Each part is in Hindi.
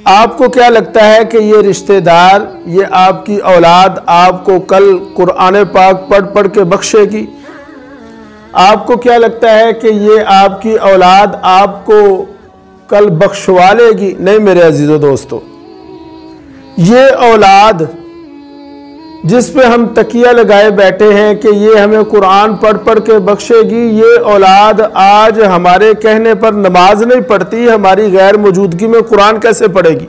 आपको क्या लगता है कि ये रिश्तेदार, ये आपकी औलाद आपको कल कुरान पाक पढ़ पढ़ के बख्शेगी? आपको क्या लगता है कि ये आपकी औलाद आपको कल बख्शवा लेगी? नहीं मेरे अजीज़ों दोस्तों, ये औलाद जिस पे हम तकिया लगाए बैठे हैं कि ये हमें कुरान पढ़ पढ़ के बख्शेगी, ये औलाद आज हमारे कहने पर नमाज नहीं पढ़ती, हमारी गैर मौजूदगी में कुरान कैसे पढ़ेगी?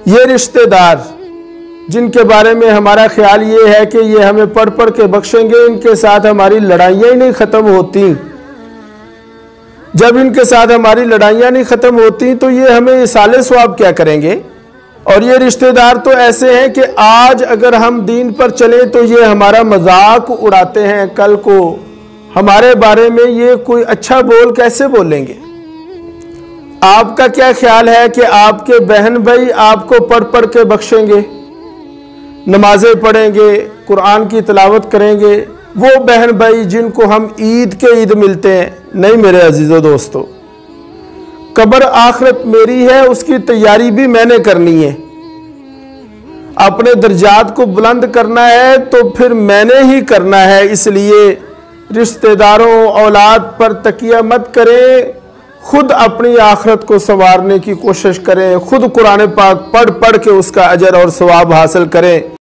ये रिश्तेदार जिनके बारे में हमारा ख्याल ये है कि ये हमें पढ़ पढ़ के बख्शेंगे, इनके साथ हमारी लड़ाइयाँ ही नहीं ख़त्म होती। जब इनके साथ हमारी लड़ाइयाँ नहीं ख़त्म होती तो ये हमें इसाले सवाब क्या करेंगे? और ये रिश्तेदार तो ऐसे हैं कि आज अगर हम दीन पर चलें तो ये हमारा मजाक उड़ाते हैं, कल को हमारे बारे में ये कोई अच्छा बोल कैसे बोलेंगे? आपका क्या ख्याल है कि आपके बहन भाई आपको पढ़ पढ़ के बख्शेंगे, नमाजें पढ़ेंगे, कुरान की तिलावत करेंगे, वो बहन भाई जिनको हम ईद के ईद मिलते हैं? नहीं मेरे अजीज़ों दोस्तों, कब्र आखिरत मेरी है, उसकी तैयारी भी मैंने करनी है। अपने दर्जात को बुलंद करना है तो फिर मैंने ही करना है। इसलिए रिश्तेदारों औलाद पर तकिया मत करें, खुद अपनी आखिरत को संवारने की कोशिश करें, खुद कुरान पाक पढ़ पढ़ के उसका अजर और सवाब हासिल करें।